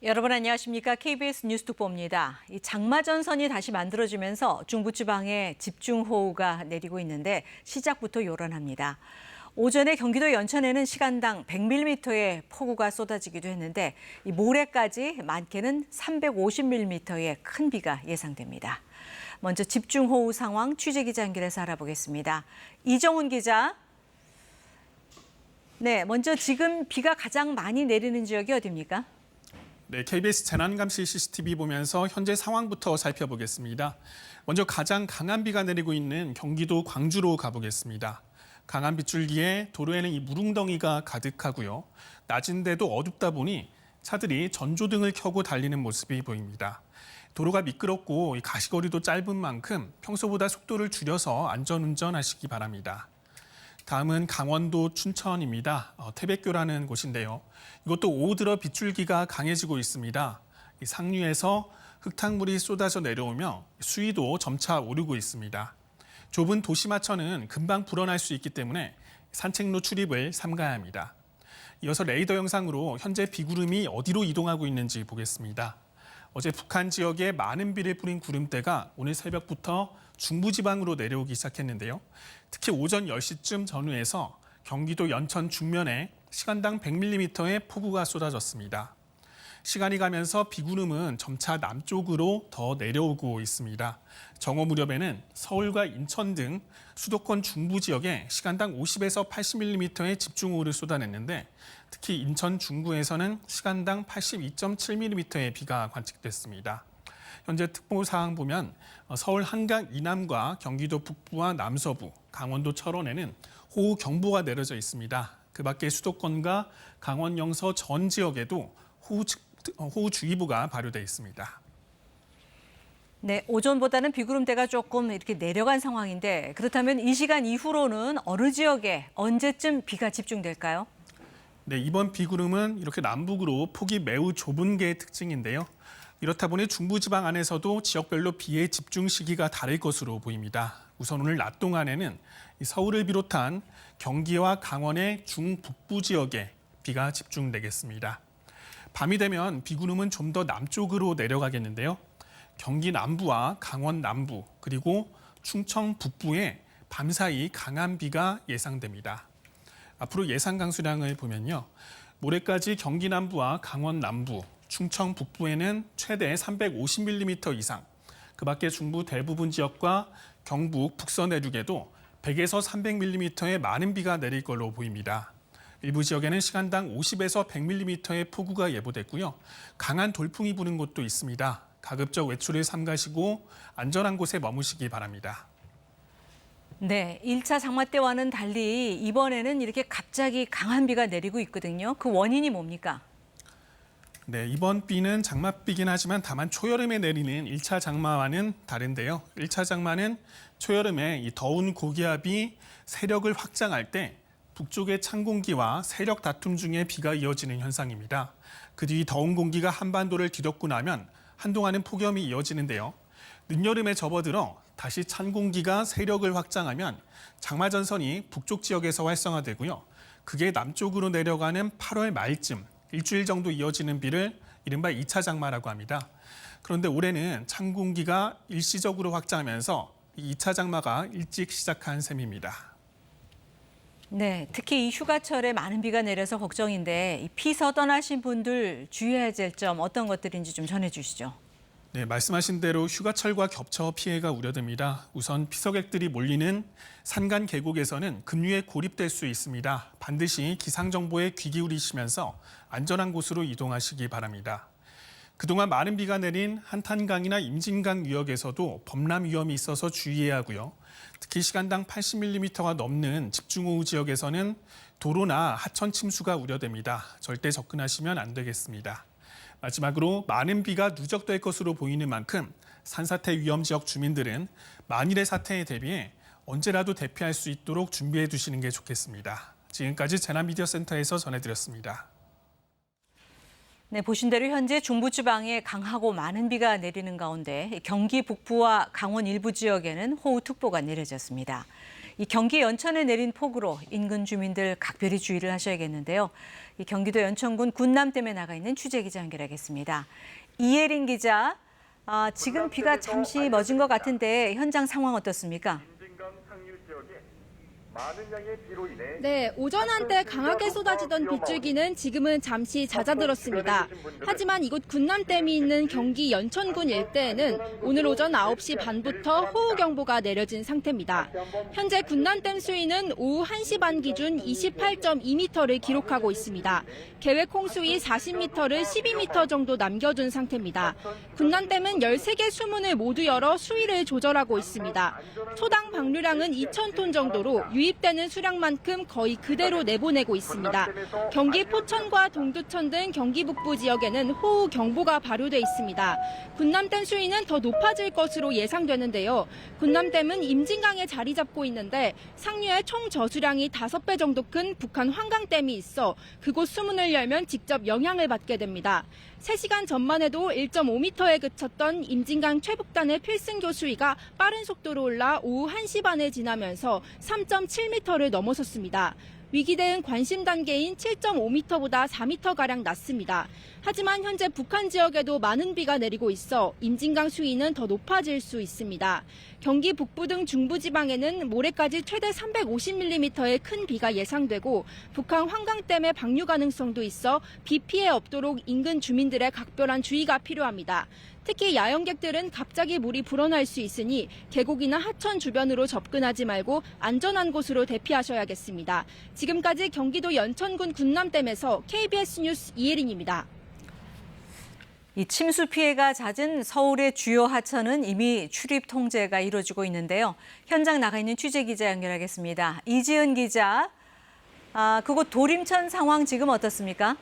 여러분 안녕하십니까? KBS 뉴스특보입니다. 이 장마전선이 다시 만들어지면서 중부지방에 집중호우가 내리고 있는데 시작부터 요란합니다. 오전에 경기도 연천에는 시간당 100mm의 폭우가 쏟아지기도 했는데 이 모레까지 많게는 350mm의 큰 비가 예상됩니다. 먼저 집중호우 상황 취재기자 연결해서 알아보겠습니다. 이정훈 기자. 네, 먼저 지금 비가 가장 많이 내리는 지역이 어디입니까? 네, KBS 재난감시 CCTV 보면서 현재 상황부터 살펴보겠습니다. 먼저 가장 강한 비가 내리고 있는 경기도 광주로 가보겠습니다. 강한 빗줄기에 도로에는 이 물웅덩이가 가득하고요. 낮인데도 어둡다 보니 차들이 전조등을 켜고 달리는 모습이 보입니다. 도로가 미끄럽고 가시거리도 짧은 만큼 평소보다 속도를 줄여서 안전운전하시기 바랍니다. 다음은 강원도 춘천입니다. 태백교라는 곳인데요. 이것도 오후 들어 빗줄기가 강해지고 있습니다. 이 상류에서 흙탕물이 쏟아져 내려오며 수위도 점차 오르고 있습니다. 좁은 도심하천은 금방 불어날 수 있기 때문에 산책로 출입을 삼가야 합니다. 이어서 레이더 영상으로 현재 비구름이 어디로 이동하고 있는지 보겠습니다. 어제 북한 지역에 많은 비를 뿌린 구름대가 오늘 새벽부터 중부지방으로 내려오기 시작했는데요. 특히 오전 10시쯤 전후에서 경기도 연천 중면에 시간당 100mm의 폭우가 쏟아졌습니다. 시간이 가면서 비구름은 점차 남쪽으로 더 내려오고 있습니다. 정오 무렵에는 서울과 인천 등 수도권 중부 지역에 시간당 50에서 80mm의 집중호우를 쏟아냈는데 특히 인천 중구에서는 시간당 82.7mm의 비가 관측됐습니다. 현재 특보 사항 보면 서울 한강 이남과 경기도 북부와 남서부, 강원도 철원에는 호우 경보가 내려져 있습니다. 그 밖에 수도권과 강원 영서 전 지역에도 호우주의보가 발효돼 있습니다. 네, 오전보다는 비구름대가 조금 이렇게 내려간 상황인데 그렇다면 이 시간 이후로는 어느 지역에 언제쯤 비가 집중될까요? 네, 이번 비구름은 이렇게 남북으로 폭이 매우 좁은 게 특징인데요. 이렇다 보니 중부지방 안에서도 지역별로 비의 집중 시기가 다를 것으로 보입니다. 우선 오늘 낮 동안에는 서울을 비롯한 경기와 강원의 중북부 지역에 비가 집중되겠습니다. 밤이 되면 비구름은 좀 더 남쪽으로 내려가겠는데요. 경기 남부와 강원 남부 그리고 충청 북부에 밤사이 강한 비가 예상됩니다. 앞으로 예상 강수량을 보면요. 모레까지 경기 남부와 강원 남부, 충청 북부에는 최대 350mm 이상, 그 밖에 중부 대부분 지역과 경북 북서 내륙에도 100에서 300mm의 많은 비가 내릴 걸로 보입니다. 일부 지역에는 시간당 50에서 100mm의 폭우가 예보됐고요. 강한 돌풍이 부는 곳도 있습니다. 가급적 외출을 삼가시고 안전한 곳에 머무시기 바랍니다. 네, 1차 장마 때와는 달리 이번에는 이렇게 갑자기 강한 비가 내리고 있거든요. 그 원인이 뭡니까? 네, 이번 비는 장맛비긴 하지만 다만 초여름에 내리는 1차 장마와는 다른데요. 1차 장마는 초여름에 이 더운 고기압이 세력을 확장할 때 북쪽의 찬 공기와 세력 다툼 중에 비가 이어지는 현상입니다. 그 뒤 더운 공기가 한반도를 뒤덮고 나면 한동안은 폭염이 이어지는데요. 늦여름에 접어들어 다시 찬 공기가 세력을 확장하면 장마전선이 북쪽 지역에서 활성화되고요. 그게 남쪽으로 내려가는 8월 말쯤 일주일 정도 이어지는 비를 이른바 2차 장마라고 합니다. 그런데 올해는 찬 공기가 일시적으로 확장하면서 이 2차 장마가 일찍 시작한 셈입니다. 네, 특히 이 휴가철에 많은 비가 내려서 걱정인데 이 피서 떠나신 분들 주의해야 될 점 어떤 것들인지 좀 전해주시죠. 네, 말씀하신 대로 휴가철과 겹쳐 피해가 우려됩니다. 우선 피서객들이 몰리는 산간 계곡에서는 급류에 고립될 수 있습니다. 반드시 기상정보에 귀 기울이시면서 안전한 곳으로 이동하시기 바랍니다. 그동안 많은 비가 내린 한탄강이나 임진강 유역에서도 범람 위험이 있어서 주의해야 하고요. 특히 시간당 80mm가 넘는 집중호우 지역에서는 도로나 하천 침수가 우려됩니다. 절대 접근하시면 안 되겠습니다. 마지막으로 많은 비가 누적될 것으로 보이는 만큼 산사태 위험 지역 주민들은 만일의 사태에 대비해 언제라도 대피할 수 있도록 준비해 두시는 게 좋겠습니다. 지금까지 재난미디어센터에서 전해드렸습니다. 네, 보신 대로 현재 중부지방에 강하고 많은 비가 내리는 가운데 경기 북부와 강원 일부 지역에는 호우특보가 내려졌습니다. 이 경기 연천에 내린 폭우로 인근 주민들 각별히 주의를 하셔야겠는데요. 이 경기도 연천군 군남댐에 나가 있는 취재 기자 연결하겠습니다. 이예린 기자, 지금 비가 잠시 멎은 것 같은데 현장 상황 어떻습니까? 네, 오전 한때 강하게 쏟아지던 빗줄기는 지금은 잠시 잦아들었습니다. 하지만 이곳 군남댐이 있는 경기 연천군 일대에는 오늘 오전 9시 반부터 호우경보가 내려진 상태입니다. 현재 군남댐 수위는 오후 1시 반 기준 28.2m를 기록하고 있습니다. 계획 홍수위 40m를 12m 정도 남겨둔 상태입니다. 군남댐은 13개 수문을 모두 열어 수위를 조절하고 있습니다. 초당 방류량은 2,000톤 정도로 유입되는 수량만큼 거의 그대로 내보내고 있습니다. 경기 포천과 동두천 등 경기 북부 지역에는 호우 경보가 발효돼 있습니다. 군남댐 수위는 더 높아질 것으로 예상되는데요. 군남댐은 임진강에 자리 잡고 있는데 상류에 총 저수량이 5배 정도 큰 북한 환강댐이 있어 그곳 수문을 열면 직접 영향을 받게 됩니다. 3시간 전만 해도 1.5m에 그쳤던 임진강 최북단의 필승교 수위가 빠른 속도로 올라 오후 1시 반을 지나면서 3.7m를 넘어섰습니다. 위기 대응 관심 단계인 7.5m보다 4m가량 낮습니다. 하지만 현재 북한 지역에도 많은 비가 내리고 있어 임진강 수위는 더 높아질 수 있습니다. 경기 북부 등 중부지방에는 모레까지 최대 350mm의 큰 비가 예상되고 북한 환강댐의 방류 가능성도 있어 비 피해 없도록 인근 주민들의 각별한 주의가 필요합니다. 특히 야영객들은 갑자기 물이 불어날 수 있으니 계곡이나 하천 주변으로 접근하지 말고 안전한 곳으로 대피하셔야겠습니다. 지금까지 경기도 연천군 군남댐에서 KBS 뉴스 이혜린입니다. 이 침수 피해가 잦은 서울의 주요 하천은 이미 출입 통제가 이루어지고 있는데요. 현장 나가 있는 취재 기자 연결하겠습니다. 이지은 기자, 그곳 도림천 상황 지금 어떻습니까?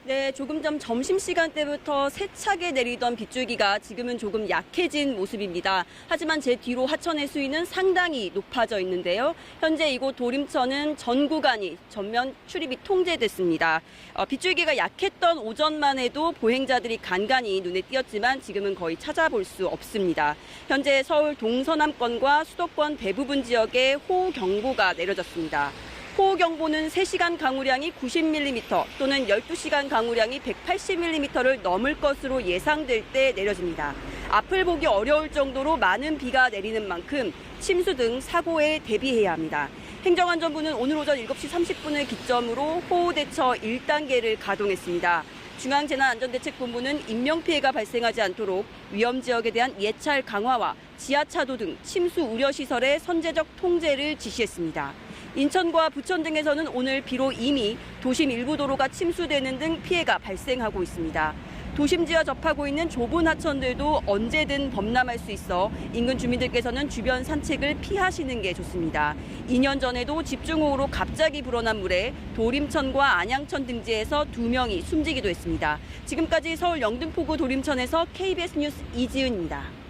네, 조금 전 점심시간대부터 세차게 내리던 빗줄기가 지금은 조금 약해진 모습입니다. 하지만 제 뒤로 하천의 수위는 상당히 높아져 있는데요. 현재 이곳 도림천은 전 구간이 전면 출입이 통제됐습니다. 빗줄기가 약했던 오전만 해도 보행자들이 간간히 눈에 띄었지만 지금은 거의 찾아볼 수 없습니다. 현재 서울 동서남권과 수도권 대부분 지역에 호우경보가 내려졌습니다. 호우경보는 3시간 강우량이 90mm 또는 12시간 강우량이 180mm를 넘을 것으로 예상될 때 내려집니다. 앞을 보기 어려울 정도로 많은 비가 내리는 만큼 침수 등 사고에 대비해야 합니다. 행정안전부는 오늘 오전 7시 30분을 기점으로 호우대처 1단계를 가동했습니다. 중앙재난안전대책본부는 인명피해가 발생하지 않도록 위험지역에 대한 예찰 강화와 지하차도 등 침수 우려시설의 선제적 통제를 지시했습니다. 인천과 부천 등에서는 오늘 비로 이미 도심 일부 도로가 침수되는 등 피해가 발생하고 있습니다. 도심지와 접하고 있는 좁은 하천들도 언제든 범람할 수 있어 인근 주민들께서는 주변 산책을 피하시는 게 좋습니다. 2년 전에도 집중호우로 갑자기 불어난 물에 도림천과 안양천 등지에서 2명이 숨지기도 했습니다. 지금까지 서울 영등포구 도림천에서 KBS 뉴스 이지은입니다.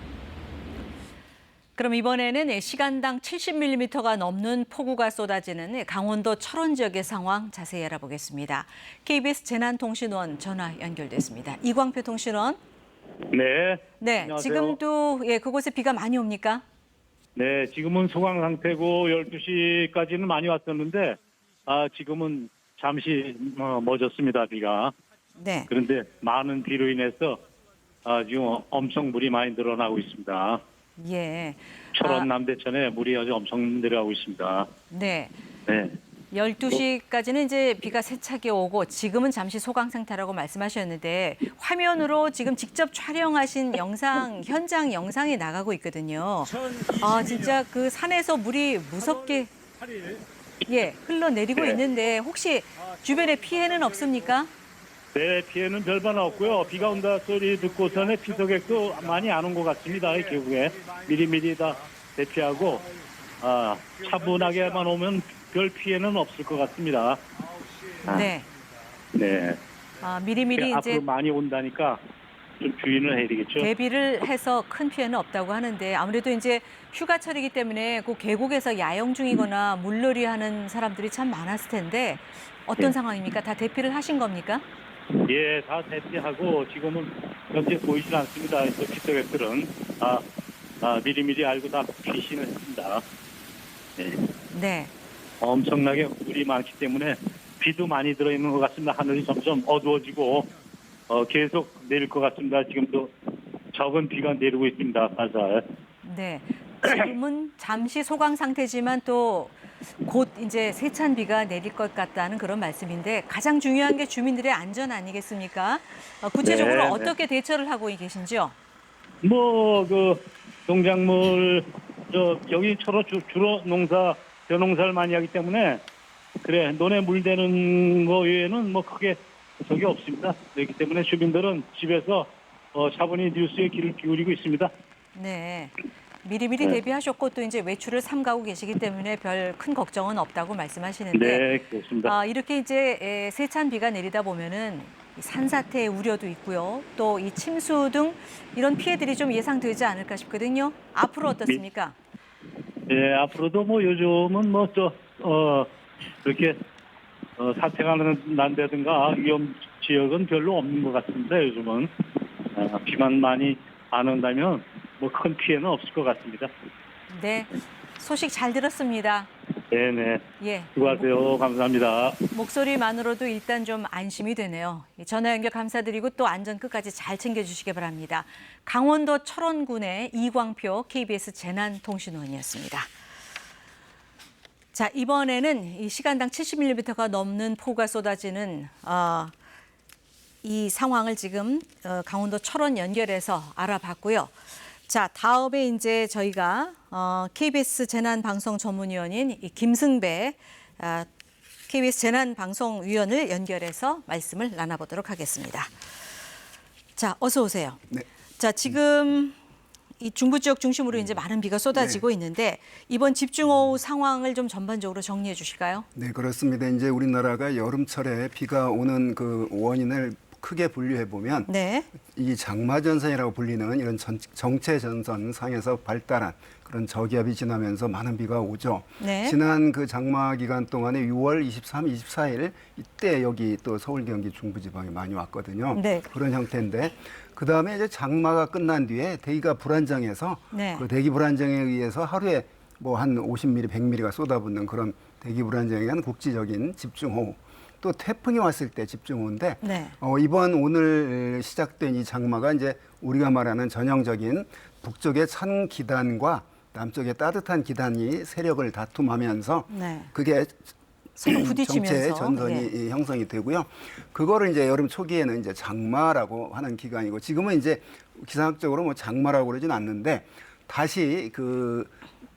그럼 이번에는 시간당 70mm가 넘는 폭우가 쏟아지는 강원도 철원 지역의 상황 자세히 알아보겠습니다. KBS 재난통신원 전화 연결됐습니다. 이광표 통신원. 네. 네, 안녕하세요. 지금도 그곳에 비가 많이 옵니까? 네, 지금은 소강 상태고 12시까지는 많이 왔었는데 지금은 잠시 멎었습니다, 비가. 네. 그런데 많은 비로 인해서 지금 엄청 물이 많이 늘어나고 있습니다. 예. 철원 남대천에 물이 아주 엄청 내려가고 있습니다. 네. 네. 12시까지는 이제 비가 세차게 오고 지금은 잠시 소강 상태라고 말씀하셨는데 화면으로 지금 직접 촬영하신 영상, 현장 영상이 나가고 있거든요. 진짜 그 산에서 물이 무섭게 흘러내리고 있는데 혹시 주변에 피해는 없습니까? 네, 피해는 별반 없고요. 비가 온다 소리 듣고서는 피서객도 많이 안 온 것 같습니다. 이 계곡에 미리미리 다 대피하고 차분하게만 오면 별 피해는 없을 것 같습니다. 네. 네. 미리미리 이제 앞으로 많이 온다니까 좀 주의는 해야 되겠죠. 대비를 해서 큰 피해는 없다고 하는데 아무래도 이제 휴가철이기 때문에 그 계곡에서 야영 중이거나 물놀이 하는 사람들이 참 많았을 텐데 어떤 상황입니까? 다 대피를 하신 겁니까? 예, 다 대피하고 지금은 현재 보이질 않습니다. 피서객들은 미리미리 알고 다 피신을 했습니다. 네. 네. 엄청나게 물이 많기 때문에 비도 많이 들어있는 것 같습니다. 하늘이 점점 어두워지고 계속 내릴 것 같습니다. 지금도 적은 비가 내리고 있습니다. 살살. 네. 지금은 잠시 소강 상태지만 또 곧 이제 세찬 비가 내릴 것 같다는 그런 말씀인데 가장 중요한 게 주민들의 안전 아니겠습니까? 구체적으로 네, 네. 어떻게 대처를 하고 계신지요? 농작물 여기 주로 벼농사를 많이 하기 때문에 그래 논에 물대는 거 외에는 크게 적이 없습니다. 그렇기 때문에 주민들은 집에서 차분히 뉴스에 귀를 기울이고 있습니다. 네. 미리미리 네. 대비하셨고 또 이제 외출을 삼가고 계시기 때문에 별 큰 걱정은 없다고 말씀하시는데 네, 그렇습니다. 이렇게 이제 세찬 비가 내리다 보면은 산사태의 우려도 있고요. 또 이 침수 등 이런 피해들이 좀 예상되지 않을까 싶거든요. 앞으로 어떻습니까? 네, 앞으로도 요즘은 그렇게 사태가 난다든가 위험 지역은 별로 없는 것 같습니다. 요즘은 비만 많이 안 온다면 큰 피해는 없을 것 같습니다. 네, 소식 잘 들었습니다. 네네. 예, 수고하세요. 감사합니다. 목소리만으로도 일단 좀 안심이 되네요. 전화 연결 감사드리고 또 안전 끝까지 잘 챙겨주시기 바랍니다. 강원도 철원군의 이광표 KBS 재난통신원이었습니다. 자, 이번에는 이 시간당 70mm가 넘는 폭우가 쏟아지는 이 상황을 지금 강원도 철원 연결해서 알아봤고요. 자, 다음에 이제 저희가 KBS 재난방송 전문위원인 이 김승배 KBS 재난방송위원을 연결해서 말씀을 나눠보도록 하겠습니다. 자, 어서 오세요. 네. 자, 지금 이 중부 지역 중심으로 이제 많은 비가 쏟아지고 있는데 이번 집중호우 상황을 좀 전반적으로 정리해 주실까요? 네, 그렇습니다. 이제 우리나라가 여름철에 비가 오는 그 원인을 크게 분류해 보면 네. 이 장마전선이라고 불리는 이런 정체전선 상에서 발달한 그런 저기압이 지나면서 많은 비가 오죠. 네. 지난 그 장마 기간 동안에 6월 23, 24일 이때 여기 또 서울, 경기 중부지방에 많이 왔거든요. 네. 그런 형태인데 그 다음에 이제 장마가 끝난 뒤에 대기가 불안정해서 네. 그 대기 불안정에 의해서 하루에 한 50mm, 100mm가 쏟아붓는 그런 대기 불안정에 의한 국지적인 집중호우. 또 태풍이 왔을 때 집중호우인데 네. 이번 오늘 시작된 이 장마가 이제 우리가 말하는 전형적인 북쪽의 찬 기단과 남쪽의 따뜻한 기단이 세력을 다툼하면서 네. 그게 서로 부딪히면서 정체 전선이 형성이 되고요. 그거를 이제 여름 초기에는 이제 장마라고 하는 기간이고 지금은 이제 기상학적으로 장마라고 그러진 않는데 다시 그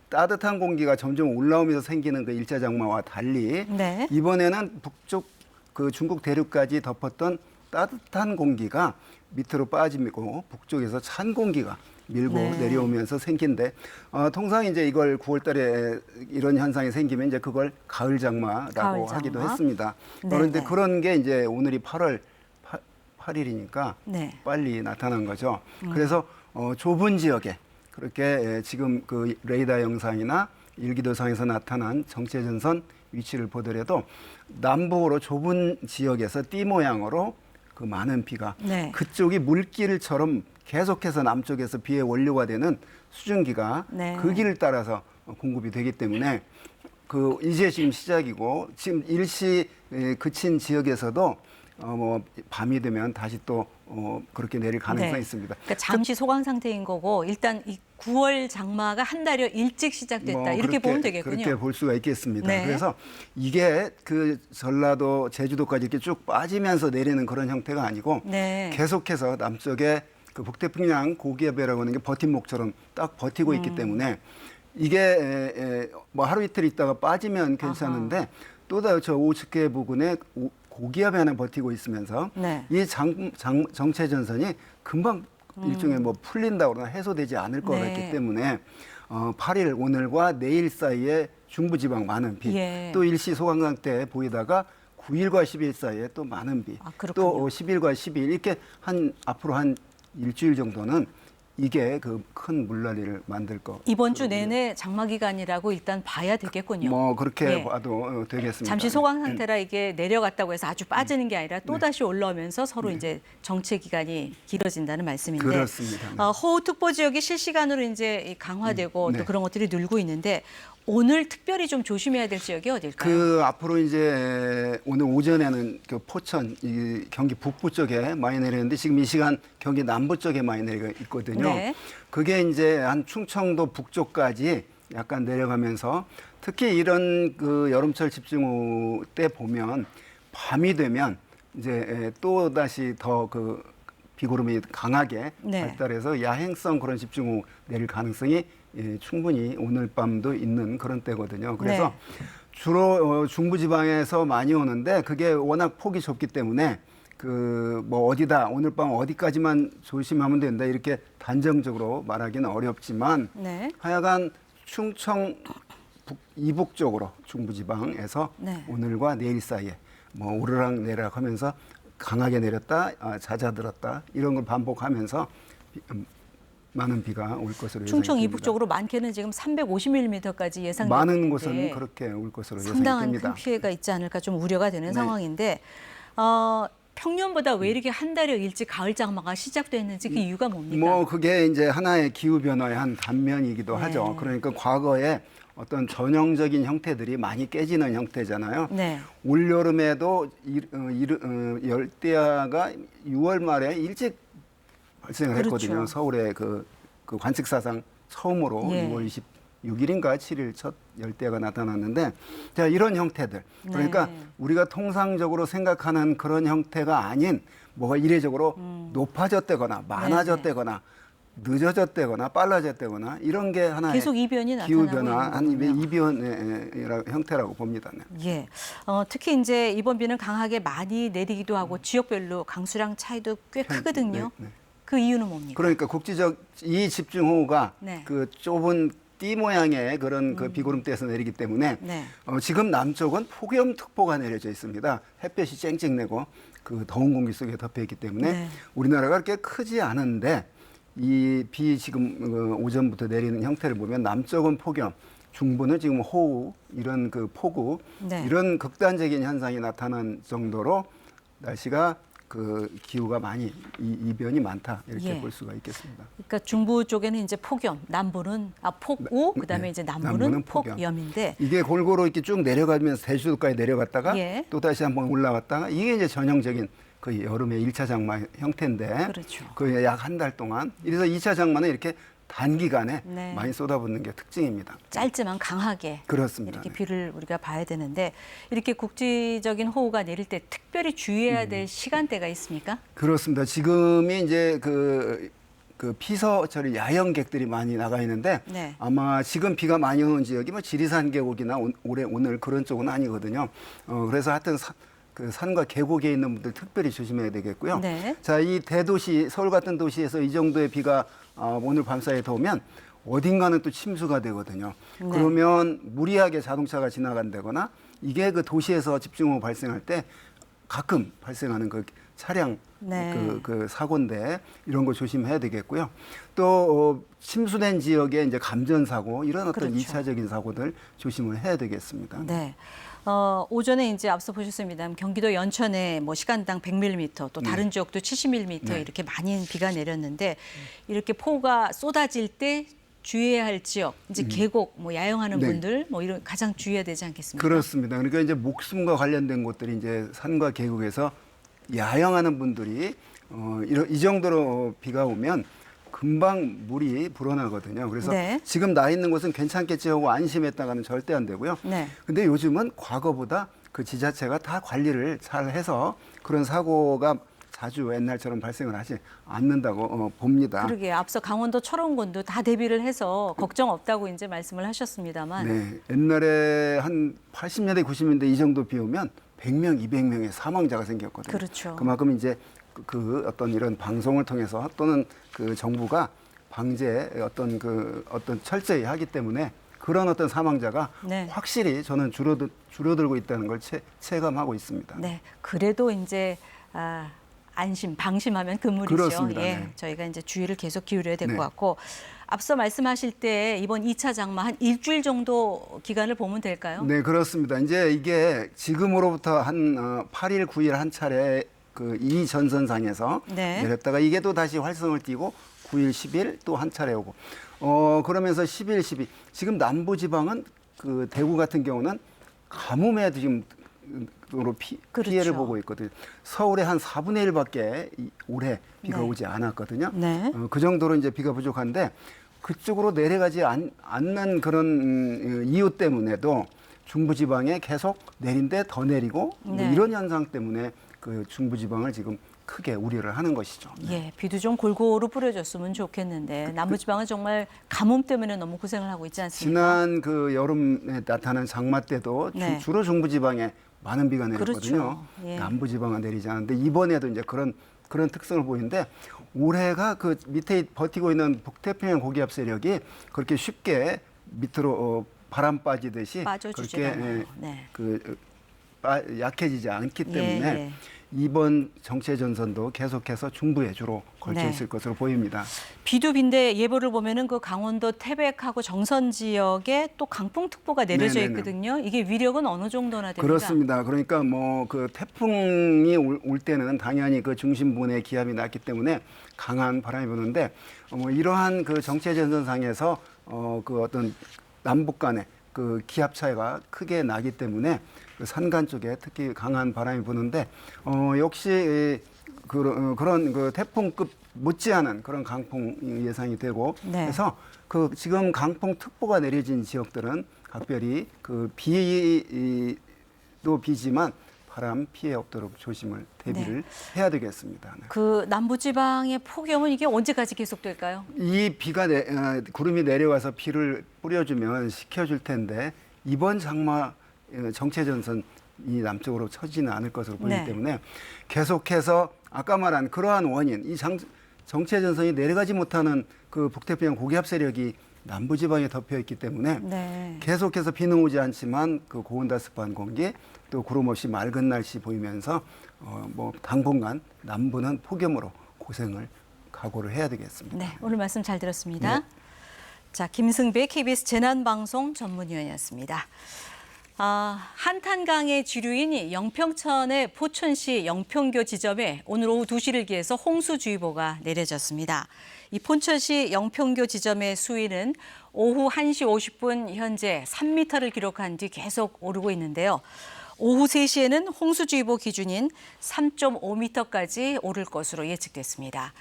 따뜻한 공기가 점점 올라오면서 생기는 그 일자 장마와 달리 네. 이번에는 북쪽 그 중국 대륙까지 덮었던 따뜻한 공기가 밑으로 빠지고 북쪽에서 찬 공기가 밀고 네. 내려오면서 생긴데 통상 이제 이걸 9월 달에 이런 현상이 생기면 이제 그걸 가을 장마라고 가을 장마. 하기도 했습니다. 네, 그런데 네. 그런 게 이제 오늘이 8월 8일이니까 네. 빨리 나타난 거죠. 그래서 좁은 지역에 그렇게 지금 그 레이더 영상이나 일기도상에서 나타난 정체전선 위치를 보더라도 남북으로 좁은 지역에서 띠 모양으로 그 많은 비가 네. 그쪽이 물길처럼 계속해서 남쪽에서 비의 원료가 되는 수증기가 네. 그 길을 따라서 공급이 되기 때문에 그 이제 지금 시작이고 지금 일시 그친 지역에서도 밤이 되면 다시 또 그렇게 내릴 가능성이 네. 있습니다. 그러니까 잠시 소강 상태인 거고 일단 이 9월 장마가 한 달여 일찍 시작됐다 이렇게 보면 되겠군요. 그렇게 볼 수가 있겠습니다. 네. 그래서 이게 그 전라도, 제주도까지 이렇게 쭉 빠지면서 내리는 그런 형태가 아니고 네. 계속해서 남쪽에 그 북태평양 고기압이라고 하는 게 버팀목처럼 딱 버티고 있기 때문에 이게 하루 이틀 있다가 빠지면 괜찮은데 또 저 오츠케 부근에 고기압이 하나 버티고 있으면서 네. 이 정체전선이 금방 일종의 풀린다고 그러나 해소되지 않을 것 네. 같기 때문에 8일 오늘과 내일 사이에 중부지방 많은 비, 예. 또 일시 소강 상태 보이다가 9일과 10일 사이에 또 많은 비, 그렇군요. 또 10일과 12일 이렇게 앞으로 한 일주일 정도는 이게 그 큰 물난리를 만들 거. 이번 주 내내 장마 기간이라고 일단 봐야 되겠군요. 뭐 그렇게 예. 봐도 되겠습니다. 잠시 소강 상태라 이게 내려갔다고 해서 아주 빠지는 게 아니라 또 다시 올라오면서 서로 이제 정체 기간이 길어진다는 말씀인데. 그렇습니다. 네. 호우특보 지역이 실시간으로 이제 강화되고 네. 또 그런 것들이 늘고 있는데 오늘 특별히 좀 조심해야 될 지역이 어딜까요? 그 앞으로 이제 오늘 오전에는 그 포천 이 경기 북부 쪽에 많이 내리는데 지금 이 시간 경기 남부 쪽에 많이 내리고 있거든요. 네. 그게 이제 한 충청도 북쪽까지 약간 내려가면서 특히 이런 그 여름철 집중호 때 보면 밤이 되면 이제 또 다시 더 그 비구름이 강하게 네. 발달해서 야행성 그런 집중호 내릴 가능성이 충분히 오늘 밤도 있는 그런 때거든요. 그래서 주로 중부지방에서 많이 오는데 그게 워낙 폭이 좁기 때문에 그 뭐 어디다 오늘 밤 어디까지만 조심하면 된다 이렇게 단정적으로 말하기는 어렵지만 네. 하여간 충청 이북 쪽으로 중부지방에서 네. 오늘과 내일 사이에 뭐 오르락 내리락 하면서 강하게 내렸다 잦아들었다 이런 걸 반복하면서 많은 비가 올 것으로 충청 예상됩니다. 이북 쪽으로 많게는 지금 350mm까지 예상되고 많은 곳은 그렇게 올 것으로 상당한 예상됩니다. 큰 피해가 있지 않을까 좀 우려가 되는 상황인데 평년보다 왜 이렇게 한 달여 일찍 가을 장마가 시작됐는지 그 이유가 뭡니까? 뭐 그게 이제 하나의 기후 변화의 한 단면이기도 네. 하죠. 그러니까 과거에 어떤 전형적인 형태들이 많이 깨지는 형태잖아요. 네. 올 여름에도 열대야가 6월 말에 일찍 발생을 그렇죠. 했거든요. 서울의 그 관측사상 처음으로 예. 6월 26일인가 7일 첫 열대야가 나타났는데 자, 이런 형태들. 그러니까 네. 우리가 통상적으로 생각하는 그런 형태가 아닌 뭐가 이례적으로 높아졌다거나 많아졌다거나 늦어졌다거나 빨라졌다거나 이런 게 하나의 계속 이변이 기후 나타나고 변화 한 있는 거군요. 이변의 형태라고 봅니다. 네. 예. 특히 이제 이번 비는 강하게 많이 내리기도 하고 지역별로 강수량 차이도 꽤 크거든요. 네. 그 이유는 뭡니까? 그러니까 국지적 이 집중호우가 네. 그 좁은 띠 모양의 그런 그 비구름대에서 내리기 때문에 네. 지금 남쪽은 폭염특보가 내려져 있습니다. 햇볕이 쨍쨍 내고 그 더운 공기 속에 덮여 있기 때문에 네. 우리나라가 그렇게 크지 않은데 이 비 지금 오전부터 내리는 형태를 보면 남쪽은 폭염, 중부는 지금 호우 이런 그 폭우 네. 이런 극단적인 현상이 나타난 정도로 날씨가 그 기후가 많이 이변이 많다 이렇게 예. 볼 수가 있겠습니다. 그러니까 중부 쪽에는 이제 폭염, 남부는 폭우, 그다음에 네. 이제 남부는 폭염. 폭염인데 이게 골고루 이렇게 쭉 내려가면서 제주도까지 내려갔다가 예. 또 다시 한번 올라왔다가 이게 이제 전형적인 그 여름의 1차 장마 형태인데 그렇죠. 그 약 한 달 동안 이래서 2차 장마는 이렇게 단기간에 네. 많이 쏟아붓는 게 특징입니다. 짧지만 강하게 그렇습니다. 이렇게 네. 비를 우리가 봐야 되는데 이렇게 국지적인 호우가 내릴 때 특별히 주의해야 될 시간대가 있습니까? 그렇습니다. 지금이 이제 그 피서 처리 야영객들이 많이 나가 있는데 네. 아마 지금 비가 많이 오는 지역이 뭐 지리산 계곡이나 오늘 그런 쪽은 아니거든요. 그래서 하여튼 그 산과 계곡에 있는 분들 특별히 조심해야 되겠고요. 네. 자, 이 대도시 서울 같은 도시에서 이 정도의 비가 오늘 밤사이에 더 오면 어딘가는 또 침수가 되거든요. 네. 그러면 무리하게 자동차가 지나간다거나 이게 그 도시에서 집중호우 발생할 때 가끔 발생하는 그 차량 네. 그 사고인데 이런 거 조심해야 되겠고요. 또 침수된 지역에 이제 감전 사고 이런 어떤 그렇죠. 2차적인 사고들 조심을 해야 되겠습니다. 네. 오전에 이제 앞서 보셨습니다. 경기도 연천에 뭐 시간당 100mm, 또 다른 지역도 70mm 네. 이렇게 많이 비가 내렸는데 이렇게 폭우가 쏟아질 때 주의해야 할 지역, 이제 계곡, 뭐 야영하는 네. 분들, 뭐 이런 가장 주의해야 되지 않겠습니까? 그렇습니다. 그러니까 이제 목숨과 관련된 곳들이 이제 산과 계곡에서 야영하는 분들이 이 정도로 비가 오면 금방 물이 불어나거든요. 그래서 네. 지금 나 있는 곳은 괜찮겠지 하고 안심했다가는 절대 안 되고요. 네. 근데 요즘은 과거보다 그 지자체가 다 관리를 잘 해서 그런 사고가 자주 옛날처럼 발생을 하지 않는다고 봅니다. 그러게 앞서 강원도 철원군도 다 대비를 해서 걱정 없다고 이제 말씀을 하셨습니다만. 네, 옛날에 한 80년대, 90년대 이 정도 비 오면 100명, 200명의 사망자가 생겼거든요. 그렇죠. 그만큼 이제 그 어떤 이런 방송을 통해서 또는 그 정부가 방제 어떤 철저히 하기 때문에 그런 어떤 사망자가 네. 확실히 저는 줄어들고 있다는 걸 체감하고 있습니다. 네. 그래도 이제 방심하면 금물이죠. 그렇습니다. 예, 네. 저희가 이제 주의를 계속 기울여야 될 것 네. 같고 앞서 말씀하실 때 이번 2차 장마 한 일주일 정도 기간을 보면 될까요? 네, 그렇습니다. 이제 이게 지금으로부터 한 8일, 9일 한 차례 그 이 전선상에서 네. 내렸다가 이게 또 다시 활성을 띠고 9일, 10일 또 한 차례 오고 그러면서 10일, 12일 지금 남부 지방은 그 대구 같은 경우는 가뭄에 지금 그렇죠. 피해를 보고 있거든요. 서울에 한 4분의 1밖에 올해 비가 네. 오지 않았거든요. 네. 그 정도로 이제 비가 부족한데 그쪽으로 내려가지 않는 그런 이유 때문에도 중부지방에 계속 내린데 더 내리고 뭐 네. 이런 현상 때문에 그 중부지방을 지금 크게 우려를 하는 것이죠. 예, 비도 좀 골고루 뿌려줬으면 좋겠는데 남부지방은 정말 가뭄 때문에 너무 고생을 하고 있지 않습니까? 지난 그 여름에 나타난 장마 때도 네. 주로 중부지방에 많은 비가 내렸거든요. 그렇죠. 예. 남부지방은 내리지 않았는데 이번에도 이제 그런 특성을 보이는데 올해가 그 밑에 버티고 있는 북태평양 고기압 세력이 그렇게 쉽게 밑으로 바람 빠지듯이 빠져주지가 그렇게 않아요. 네. 약해지지 않기 예, 때문에 예. 이번 정체 전선도 계속해서 중부에 주로 걸쳐 네. 있을 것으로 보입니다. 비도 빈데 예보를 보면은 그 강원도 태백하고 정선 지역에 또 강풍특보가 내려져 네네네. 있거든요. 이게 위력은 어느 정도나 됩니까? 그렇습니다. 그러니까 뭐 그 태풍이 올 때는 당연히 그 중심 부근에 기압이 낮기 때문에 강한 바람이 부는데 뭐 이러한 그 정체 전선상에서 그 어떤 남북 간의 그 기압 차이가 크게 나기 때문에 그 산간 쪽에 특히 강한 바람이 부는데 역시 그런 그 태풍급 못지않은 그런 강풍 예상이 되고 네. 그래서 그 지금 강풍특보가 내려진 지역들은 각별히 그 비도 비지만 바람 피해 없도록 대비를 해야 되겠습니다. 네. 그 남부지방의 폭염은 이게 언제까지 계속될까요? 이 비가 구름이 내려와서 비를 뿌려주면 식혀줄 텐데 이번 장마 정체 전선이 남쪽으로 처지는 않을 것으로 보이기 네. 때문에 계속해서 아까 말한 그러한 원인, 이 정체 전선이 내려가지 못하는 그 북태평양 고기압 세력이 남부지방에 덮여 있기 때문에 네. 계속해서 비는 오지 않지만 그 고온다습한 공기 또 구름 없이 맑은 날씨 보이면서 뭐 당분간 남부는 폭염으로 고생을 각오를 해야 되겠습니다. 네, 오늘 말씀 잘 들었습니다. 네. 자, 김승배 KBS 재난방송 전문위원이었습니다. 한탄강의 지류인 영평천의 포천시 영평교 지점에 오늘 오후 2시를 기해서 홍수주의보가 내려졌습니다. 이 포천시 영평교 지점의 수위는 오후 1시 50분 현재 3m를 기록한 뒤 계속 오르고 있는데요. 오후 3시에는 홍수주의보 기준인 3.5m까지 오를 것으로 예측됐습니다.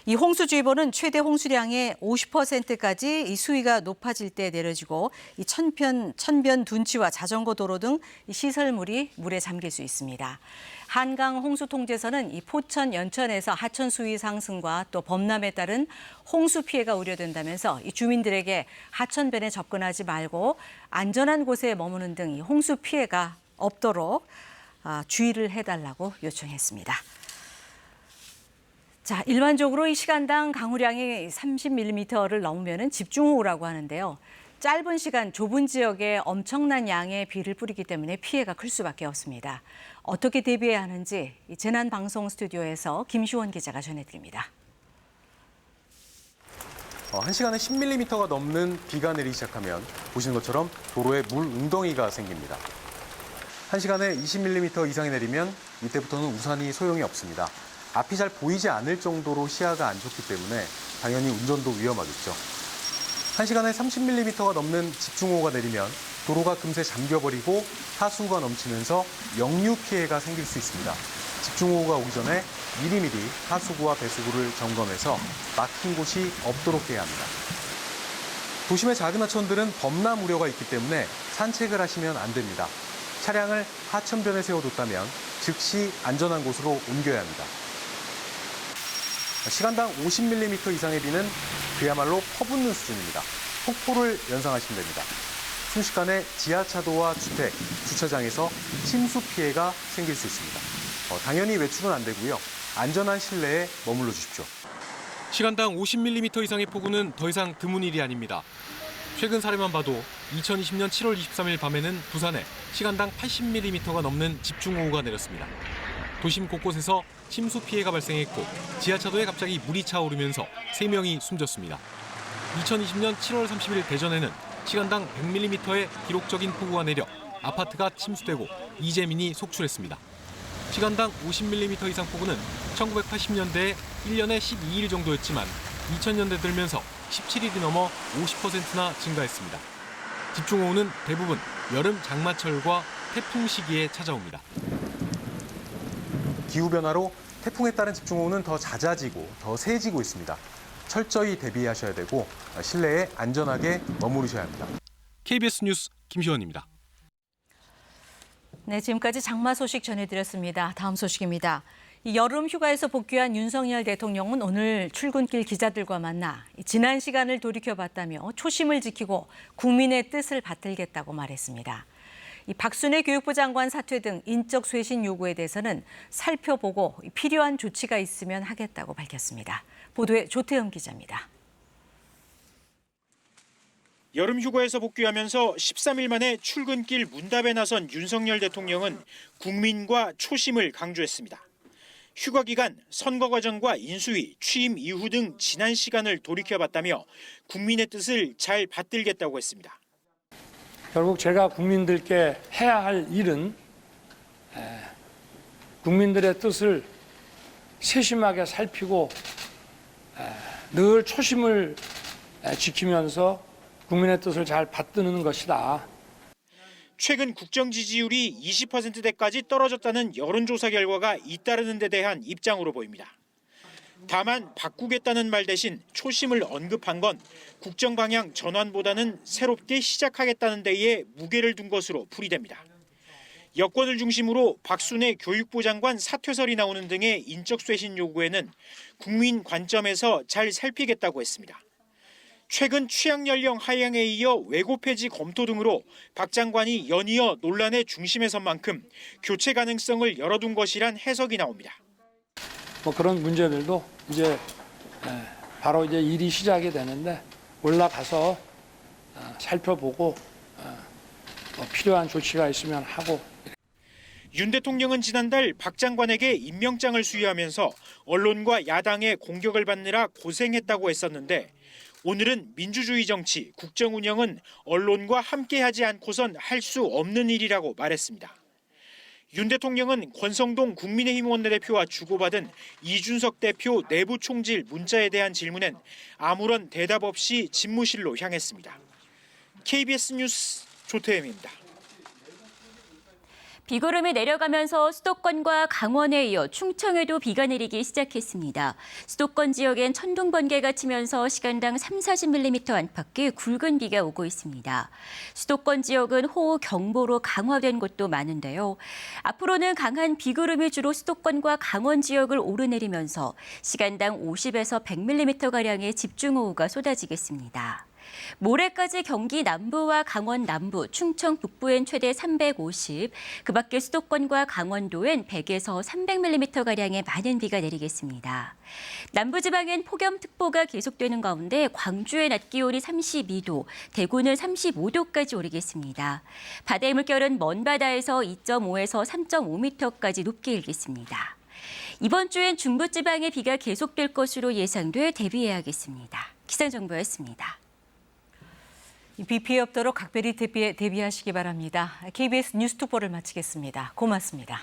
이 홍수주의보는 최대 홍수량의 50%까지 이 수위가 높아질 때 내려지고 이 천변 둔치와 자전거 도로 등 이 시설물이 물에 잠길 수 있습니다. 한강 홍수통제서는 이 포천 연천에서 하천 수위 상승과 또 범람에 따른 홍수 피해가 우려된다면서 이 주민들에게 하천변에 접근하지 말고 안전한 곳에 머무는 등 이 홍수 피해가 없도록 주의를 해달라고 요청했습니다. 자, 일반적으로 이 시간당 강우량이 30mm를 넘으면 집중호우라고 하는데요. 짧은 시간 좁은 지역에 엄청난 양의 비를 뿌리기 때문에 피해가 클 수밖에 없습니다. 어떻게 대비해야 하는지 이 재난방송 스튜디오에서 김시원 기자가 전해드립니다. 1시간에 10mm가 넘는 비가 내리기 시작하면 보시는 것처럼 도로에 물 웅덩이가 생깁니다. 1시간에 20mm 이상이 내리면 이때부터는 우산이 소용이 없습니다. 앞이 잘 보이지 않을 정도로 시야가 안 좋기 때문에 당연히 운전도 위험하겠죠. 1시간에 30mm가 넘는 집중호우가 내리면 도로가 금세 잠겨버리고 하수구가 넘치면서 역류 피해가 생길 수 있습니다. 집중호우가 오기 전에 미리미리 하수구와 배수구를 점검해서 막힌 곳이 없도록 해야 합니다. 도심의 작은 하천들은 범람 우려가 있기 때문에 산책을 하시면 안 됩니다. 차량을 하천변에 세워뒀다면 즉시 안전한 곳으로 옮겨야 합니다. 시간당 50mm 이상의 비는 그야말로 퍼붓는 수준입니다. 폭포를 연상하시면 됩니다. 순식간에 지하차도와 주택, 주차장에서 침수 피해가 생길 수 있습니다. 당연히 외출은 안 되고요. 안전한 실내에 머물러 주십시오. 시간당 50mm 이상의 폭우는 더 이상 드문 일이 아닙니다. 최근 사례만 봐도 2020년 7월 23일 밤에는 부산에 시간당 80mm가 넘는 집중호우가 내렸습니다. 도심 곳곳에서 침수 피해가 발생했고 지하차도에 갑자기 물이 차오르면서 3명이 숨졌습니다. 2020년 7월 30일 대전에는 시간당 100mm의 기록적인 폭우가 내려 아파트가 침수되고 이재민이 속출했습니다. 시간당 50mm 이상 폭우는 1980년대에 1년에 12일 정도였지만 2000년대 들면서 17일이 넘어 50%나 증가했습니다. 집중호우는 대부분 여름 장마철과 태풍 시기에 찾아옵니다. 기후변화로 태풍에 따른 집중호우는 더 잦아지고 더 세지고 있습니다. 철저히 대비하셔야 되고 실내에 안전하게 머무르셔야 합니다. KBS 뉴스 김시원입니다. 네, 지금까지 장마 소식 전해드렸습니다. 다음 소식입니다. 여름 휴가에서 복귀한 윤석열 대통령은 오늘 출근길 기자들과 만나 지난 시간을 돌이켜봤다며 초심을 지키고 국민의 뜻을 받들겠다고 말했습니다. 박순애 교육부 장관 사퇴 등 인적 쇄신 요구에 대해서는 살펴보고 필요한 조치가 있으면 하겠다고 밝혔습니다. 보도에 조태영 기자입니다. 여름 휴가에서 복귀하면서 13일 만에 출근길 문답에 나선 윤석열 대통령은 국민과 초심을 강조했습니다. 휴가 기간 선거 과정과 인수위, 취임 이후 등 지난 시간을 돌이켜봤다며 국민의 뜻을 잘 받들겠다고 했습니다. 결국 제가 국민들께 해야 할 일은 국민들의 뜻을 세심하게 살피고 늘 초심을 지키면서 국민의 뜻을 잘 받드는 것이다. 최근 국정 지지율이 20%대까지 떨어졌다는 여론조사 결과가 잇따르는 데 대한 입장으로 보입니다. 다만 바꾸겠다는 말 대신 초심을 언급한 건 국정 방향 전환보다는 새롭게 시작하겠다는 데에 무게를 둔 것으로 풀이됩니다. 여권을 중심으로 박순애 교육부 장관 사퇴설이 나오는 등의 인적 쇄신 요구에는 국민 관점에서 잘 살피겠다고 했습니다. 최근 취약 연령 하향에 이어 외고 폐지 검토 등으로 박 장관이 연이어 논란의 중심에 선 만큼 교체 가능성을 열어둔 것이란 해석이 나옵니다. 그런 문제들도 이제 바로 이제 일이 시작이 되는데 올라가서 살펴보고 필요한 조치가 있으면 하고. 윤 대통령은 지난달 박 장관에게 임명장을 수여하면서 언론과 야당의 공격을 받느라 고생했다고 했었는데 오늘은 민주주의 정치, 국정 운영은 언론과 함께하지 않고선 할 수 없는 일이라고 말했습니다. 윤 대통령은 권성동 국민의힘 원내대표와 주고받은 이준석 대표 내부 총질 문자에 대한 질문엔 아무런 대답 없이 집무실로 향했습니다. KBS 뉴스 조태엠입니다. 비구름이 내려가면서 수도권과 강원에 이어 충청에도 비가 내리기 시작했습니다. 수도권 지역엔 천둥 번개가 치면서 시간당 30-40mm 안팎의 굵은 비가 오고 있습니다. 수도권 지역은 호우 경보로 강화된 곳도 많은데요. 앞으로는 강한 비구름이 주로 수도권과 강원 지역을 오르내리면서 시간당 50에서 100mm가량의 집중호우가 쏟아지겠습니다. 모레까지 경기 남부와 강원 남부, 충청 북부엔 최대 350, 그 밖에 수도권과 강원도엔 100에서 300mm가량의 많은 비가 내리겠습니다. 남부지방엔 폭염특보가 계속되는 가운데 광주의 낮 기온이 32도, 대구는 35도까지 오르겠습니다. 바다의 물결은 먼 바다에서 2.5에서 3.5m까지 높게 일겠습니다. 이번 주엔 중부지방에 비가 계속될 것으로 예상돼 대비해야겠습니다. 기상정보였습니다. 비 피해 없도록 각별히 대비하시기 바랍니다. KBS 뉴스투포를 마치겠습니다. 고맙습니다.